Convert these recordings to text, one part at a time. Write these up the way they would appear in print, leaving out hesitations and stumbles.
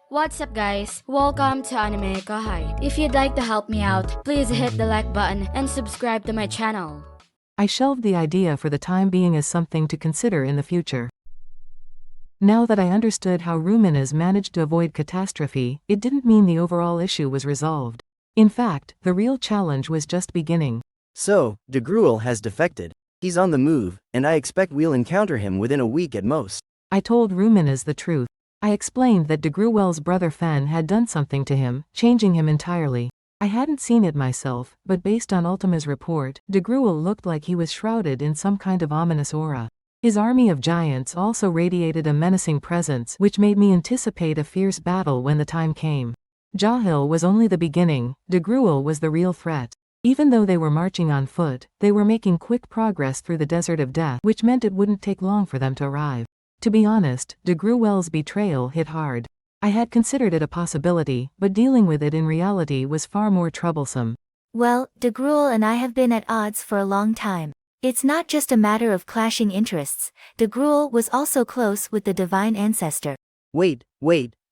What's up guys, welcome to AnimeKouhai. If you'd like to help me out, please hit the like button and subscribe to my channel. I shelved the idea for the time being as something to consider in the future. Now that I understood how Ruminas managed to avoid catastrophe, it didn't mean the overall issue was resolved. In fact, the real challenge was just beginning. So, Dagruel has defected. He's on the move, and I expect we'll encounter him within a week at most. I told Ruminas the truth. I explained that Dagruel's brother Fen had done something to him, changing him entirely. I hadn't seen it myself, but based on Ultima's report, Dagruel looked like he was shrouded in some kind of ominous aura. His army of giants also radiated a menacing presence which made me anticipate a fierce battle when the time came. Jahil was only the beginning, Dagruel was the real threat. Even though they were marching on foot, they were making quick progress through the desert of death, which meant it wouldn't take long for them to arrive. To be honest, Dagruel's betrayal hit hard. I had considered it a possibility, but dealing with it in reality was far more troublesome. Well, Dagruel and I have been at odds for a long time. It's not just a matter of clashing interests. Dagruel was also close with the divine ancestor. Wait,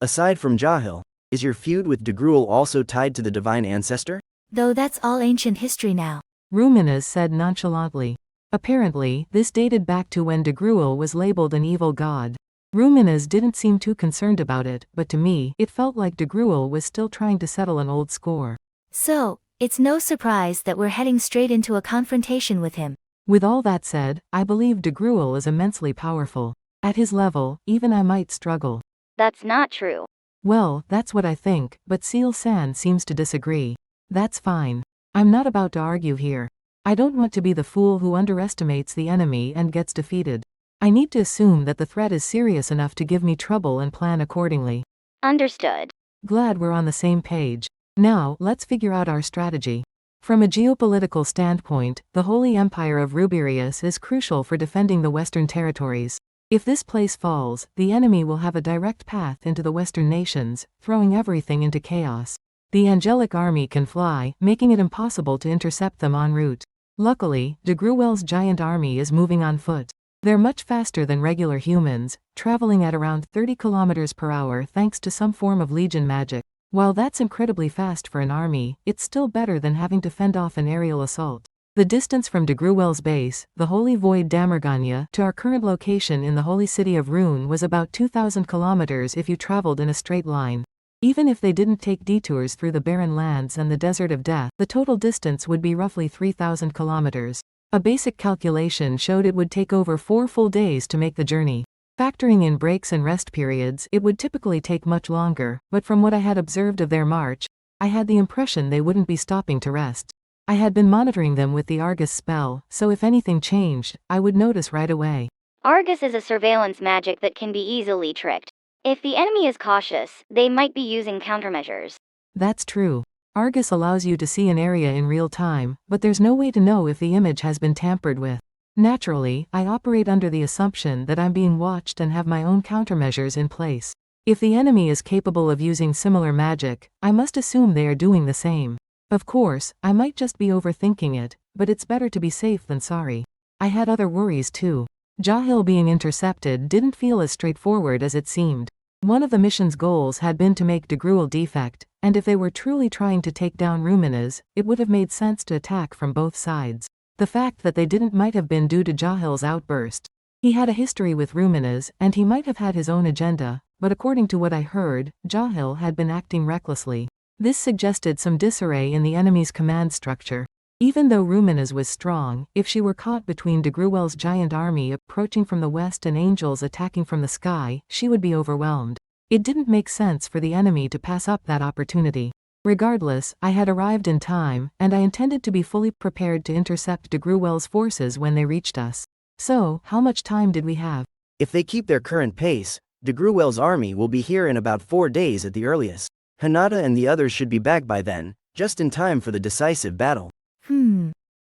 aside from Jahil, is your feud with Dagruel also tied to the divine ancestor? Though that's all ancient history now. Ruminas said nonchalantly. Apparently, this dated back to when Dagruel was labeled an evil god. Ruminas didn't seem too concerned about it, but to me, it felt like Dagruel was still trying to settle an old score. So, it's no surprise that we're heading straight into a confrontation with him. With all that said, I believe Dagruel is immensely powerful. At his level, even I might struggle. That's not true. Well, that's what I think, but Seal-san seems to disagree. That's fine. I'm not about to argue here. I don't want to be the fool who underestimates the enemy and gets defeated. I need to assume that the threat is serious enough to give me trouble and plan accordingly. Understood. Glad we're on the same page. Now, let's figure out our strategy. From a geopolitical standpoint, the Holy Empire of Rubirius is crucial for defending the Western territories. If this place falls, the enemy will have a direct path into the Western nations, throwing everything into chaos. The angelic army can fly, making it impossible to intercept them en route. Luckily, Dagruel's giant army is moving on foot. They're much faster than regular humans, traveling at around 30 kilometers per hour thanks to some form of legion magic. While that's incredibly fast for an army, it's still better than having to fend off an aerial assault. The distance from Dagruel's base, the Holy Void Damerganya, to our current location in the holy city of Rune was about 2,000 kilometers if you traveled in a straight line. Even if they didn't take detours through the barren lands and the desert of death, the total distance would be roughly 3,000 kilometers. A basic calculation showed it would take over 4 full days to make the journey. Factoring in breaks and rest periods, it would typically take much longer, but from what I had observed of their march, I had the impression they wouldn't be stopping to rest. I had been monitoring them with the Argus spell, so if anything changed, I would notice right away. Argus is a surveillance magic that can be easily tricked. If the enemy is cautious, they might be using countermeasures. That's true. Argus allows you to see an area in real time, but there's no way to know if the image has been tampered with. Naturally, I operate under the assumption that I'm being watched and have my own countermeasures in place. If the enemy is capable of using similar magic, I must assume they are doing the same. Of course, I might just be overthinking it, but it's better to be safe than sorry. I had other worries too. Jahil being intercepted didn't feel as straightforward as it seemed. One of the mission's goals had been to make Dagruel defect, and if they were truly trying to take down Ruminas, it would have made sense to attack from both sides. The fact that they didn't might have been due to Jahil's outburst. He had a history with Ruminas, and he might have had his own agenda, but according to what I heard, Jahil had been acting recklessly. This suggested some disarray in the enemy's command structure. Even though Ruminas was strong, if she were caught between Dagruel's giant army approaching from the west and angels attacking from the sky, she would be overwhelmed. It didn't make sense for the enemy to pass up that opportunity. Regardless, I had arrived in time, and I intended to be fully prepared to intercept Dagruel's forces when they reached us. So, how much time did we have? If they keep their current pace, Dagruel's army will be here in about 4 days at the earliest. Hinata and the others should be back by then, just in time for the decisive battle.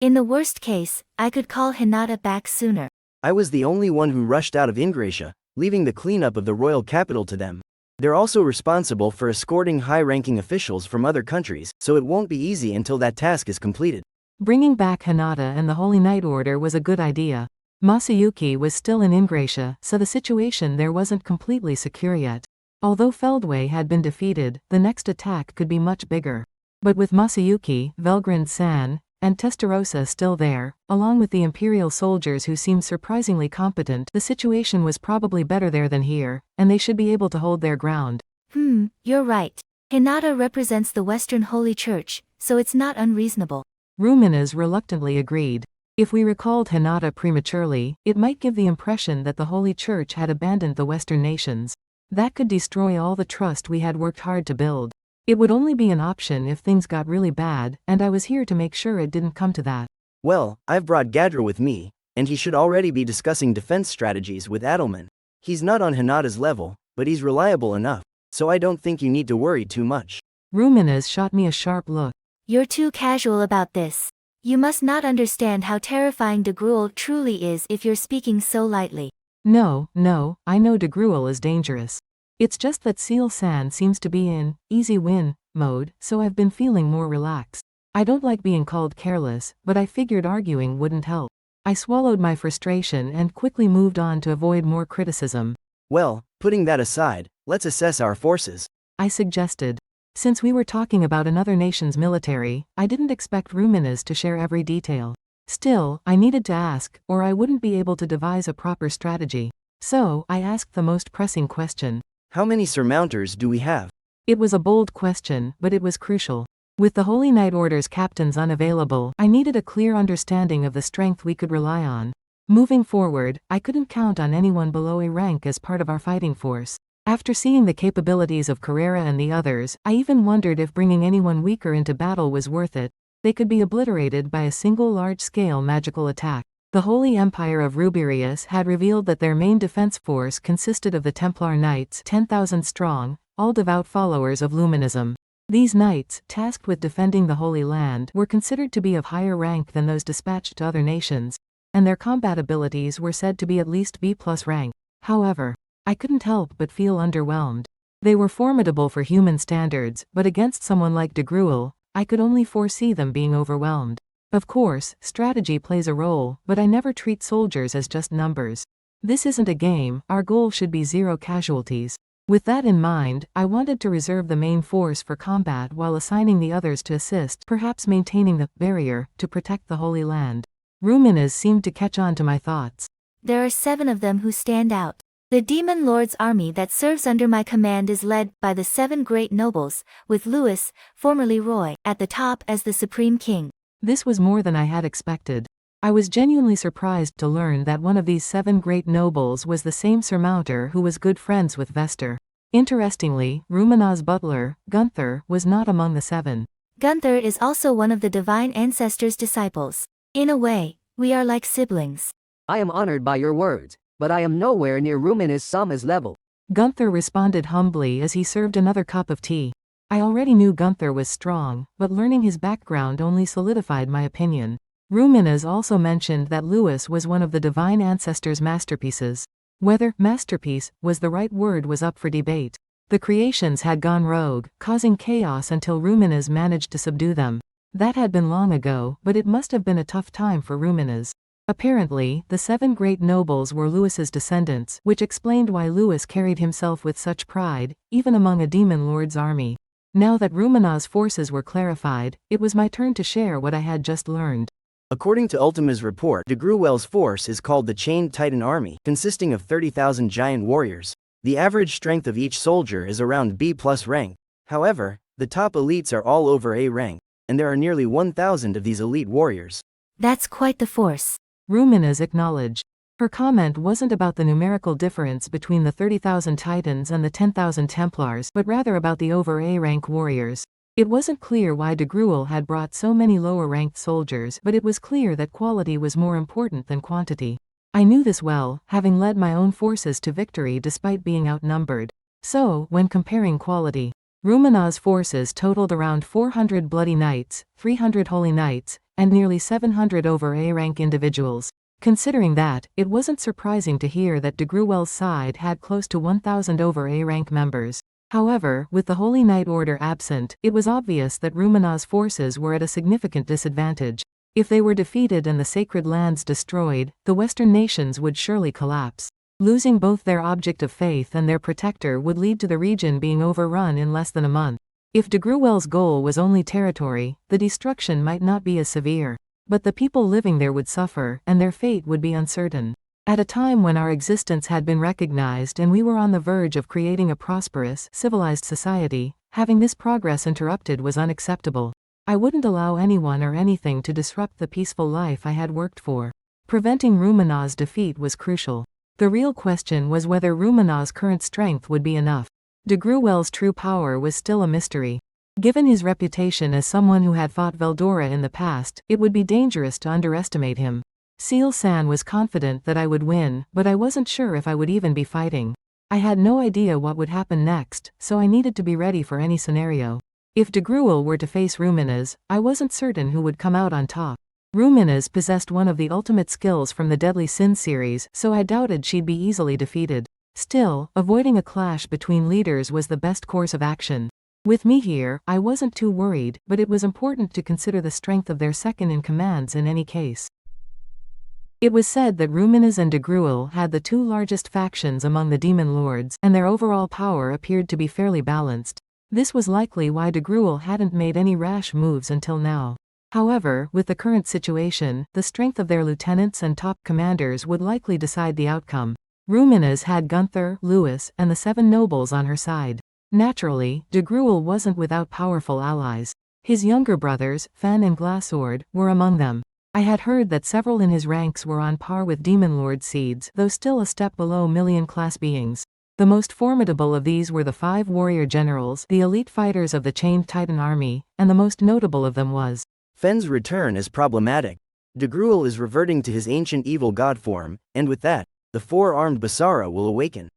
In the worst case, I could call Hinata back sooner. I was the only one who rushed out of Ingratia, leaving the cleanup of the royal capital to them. They're also responsible for escorting high-ranking officials from other countries, so it won't be easy until that task is completed. Bringing back Hinata and the Holy Knight Order was a good idea. Masayuki was still in Ingratia, so the situation there wasn't completely secure yet. Although Feldway had been defeated, the next attack could be much bigger. But with Masayuki, Velgrind-san, and Testarossa still there, along with the Imperial soldiers who seemed surprisingly competent, the situation was probably better there than here, and they should be able to hold their ground. You're right. Hinata represents the Western Holy Church, so it's not unreasonable. Ruminas reluctantly agreed. If we recalled Hinata prematurely, it might give the impression that the Holy Church had abandoned the Western nations. That could destroy all the trust we had worked hard to build. It would only be an option if things got really bad, and I was here to make sure it didn't come to that. Well, I've brought Gadra with me, and he should already be discussing defense strategies with Adelman. He's not on Hinata's level, but he's reliable enough, so I don't think you need to worry too much. Ruminas shot me a sharp look. You're too casual about this. You must not understand how terrifying Dagruel truly is if you're speaking so lightly. No, I know Dagruel is dangerous. It's just that Seal-san seems to be in easy win mode, so I've been feeling more relaxed. I don't like being called careless, but I figured arguing wouldn't help. I swallowed my frustration and quickly moved on to avoid more criticism. Well, putting that aside, let's assess our forces, I suggested. Since we were talking about another nation's military, I didn't expect Ruminas to share every detail. Still, I needed to ask, or I wouldn't be able to devise a proper strategy. So, I asked the most pressing question. How many surmounters do we have? It was a bold question, but it was crucial. With the Holy Knight Order's captains unavailable, I needed a clear understanding of the strength we could rely on. Moving forward, I couldn't count on anyone below A rank as part of our fighting force. After seeing the capabilities of Carrera and the others, I even wondered if bringing anyone weaker into battle was worth it. They could be obliterated by a single large-scale magical attack. The Holy Empire of Rubirius had revealed that their main defense force consisted of the Templar Knights, 10,000 strong, all devout followers of Luminism. These knights, tasked with defending the Holy Land, were considered to be of higher rank than those dispatched to other nations, and their combat abilities were said to be at least B+ rank. However, I couldn't help but feel underwhelmed. They were formidable for human standards, but against someone like Dagruel, I could only foresee them being overwhelmed. Of course, strategy plays a role, but I never treat soldiers as just numbers. This isn't a game, our goal should be 0 casualties. With that in mind, I wanted to reserve the main force for combat while assigning the others to assist, perhaps maintaining the barrier to protect the Holy Land. Ruminas seemed to catch on to my thoughts. There are 7 of them who stand out. The Demon Lord's army that serves under my command is led by the 7 great nobles, with Louis, formerly Roy, at the top as the supreme king. This was more than I had expected. I was genuinely surprised to learn that one of these 7 great nobles was the same surmounter who was good friends with Vester. Interestingly, Rumina's butler, Gunther, was not among the 7. Gunther is also one of the Divine Ancestor's disciples. In a way, we are like siblings. I am honored by your words, but I am nowhere near Ruminas Sama's level. Gunther responded humbly as he served another cup of tea. I already knew Gunther was strong, but learning his background only solidified my opinion. Ruminas also mentioned that Louis was one of the Divine Ancestor's masterpieces. Whether masterpiece was the right word was up for debate. The creations had gone rogue, causing chaos until Ruminas managed to subdue them. That had been long ago, but it must have been a tough time for Ruminas. Apparently, the 7 great nobles were Louis's descendants, which explained why Louis carried himself with such pride, even among a demon lord's army. Now that Rumina's forces were clarified, it was my turn to share what I had just learned. According to Ultima's report, Dagruel's force is called the Chained Titan Army, consisting of 30,000 giant warriors. The average strength of each soldier is around B+ rank. However, the top elites are all over A rank, and there are nearly 1,000 of these elite warriors. That's quite the force. Ruminas acknowledged. Her comment wasn't about the numerical difference between the 30,000 Titans and the 10,000 Templars, but rather about the over A rank warriors. It wasn't clear why Dagruel had brought so many lower-ranked soldiers, but it was clear that quality was more important than quantity. I knew this well, having led my own forces to victory despite being outnumbered. So, when comparing quality, Rumina's forces totaled around 400 Bloody Knights, 300 Holy Knights, and nearly 700 over A-rank individuals. Considering that, it wasn't surprising to hear that Dagruel's side had close to 1,000 over A-rank members. However, with the Holy Knight Order absent, it was obvious that Rumina's forces were at a significant disadvantage. If they were defeated and the sacred lands destroyed, the Western nations would surely collapse. Losing both their object of faith and their protector would lead to the region being overrun in less than a month. If Dagruel's goal was only territory, the destruction might not be as severe. But the people living there would suffer, and their fate would be uncertain. At a time when our existence had been recognized and we were on the verge of creating a prosperous, civilized society, having this progress interrupted was unacceptable. I wouldn't allow anyone or anything to disrupt the peaceful life I had worked for. Preventing Ruminas' defeat was crucial. The real question was whether Ruminas' current strength would be enough. Dagruel's true power was still a mystery. Given his reputation as someone who had fought Veldora in the past, it would be dangerous to underestimate him. Seal-san was confident that I would win, but I wasn't sure if I would even be fighting. I had no idea what would happen next, so I needed to be ready for any scenario. If Dagruel were to face Ruminas, I wasn't certain who would come out on top. Ruminas possessed one of the ultimate skills from the Deadly Sin series, so I doubted she'd be easily defeated. Still, avoiding a clash between leaders was the best course of action. With me here, I wasn't too worried, but it was important to consider the strength of their second-in-commands in any case. It was said that Ruminas and Dagruel had the two largest factions among the demon lords, and their overall power appeared to be fairly balanced. This was likely why Dagruel hadn't made any rash moves until now. However, with the current situation, the strength of their lieutenants and top commanders would likely decide the outcome. Ruminas had Gunther, Louie, and the 7 nobles on her side. Naturally, Dagruel wasn't without powerful allies. His younger brothers, Fen and Glassword, were among them. I had heard that several in his ranks were on par with Demon Lord Seeds, though still a step below million-class beings. The most formidable of these were the 5 warrior generals, the elite fighters of the Chained Titan army, and the most notable of them was Fen's return is problematic. Dagruel is reverting to his ancient evil god form, and with that, the 4-armed Basara will awaken.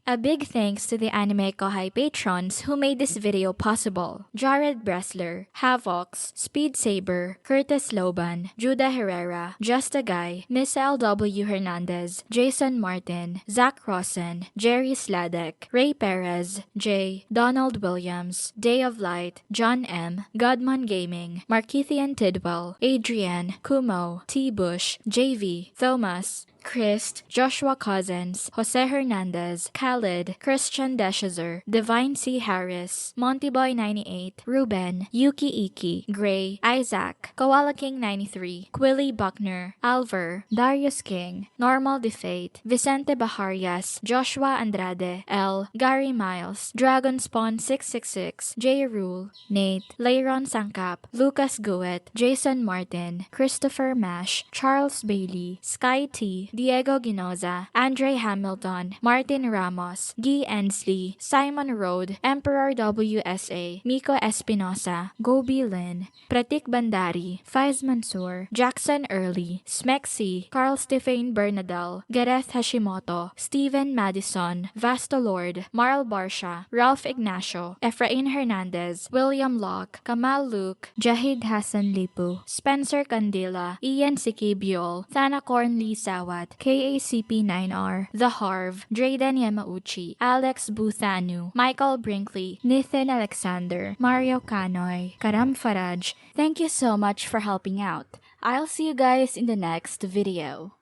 A big thanks to the AnimeKouhai patrons who made this video possible. Jared Bressler, Havox, Speed Saber, Curtis Loban, Judah Herrera, Just a Guy, Miss L.W. Hernandez, Jason Martin, Zach Rosen, Jerry Sladek, Ray Perez, Jay, Donald Williams, Day of Light, John M, Godman Gaming, Markithian Tidwell, Adrian, Kumo, T. Bush, JV, Thomas, Christ, Joshua Cousins, Jose Hernandez, Khalid, Christian Deshazer, Divine C. Harris, Montyboy98, Ruben, Yuki Iki, Gray, Isaac, Koala King 93, Quilly Buckner, Alver, Darius King, Normal Defate, Vicente Baharias, Joshua Andrade, L, Gary Miles, Dragon Spawn 666, J. Rule, Nate, Leiron Sangkap, Lucas Guet, Jason Martin, Christopher Mash, Charles Bailey, Sky T, Diego Ginoza, Andre Hamilton, Martin Ramos, Guy Ensley, Simon Rode, Emperor WSA, Miko Espinosa, Gobi Lin, Pratik Bandari, Faiz Mansour, Jackson Early, Smexy, Carl Stephen Bernadel, Gareth Hashimoto, Steven Madison, Vasto Lord, Marl Barsha, Ralph Ignacio, Efrain Hernandez, William Locke, Kamal Luke, Jahid Hassan Lipu, Spencer Candila, Ian Sikibiol, Thana Cornley Sawat, KACP9R, The Harv, Drayden Yamauchi, Alex Buthanu, Michael Brinkley, Nathan Alexander, Mario Kanoy, Karam Faraj. Thank you so much for helping out. I'll see you guys in the next video.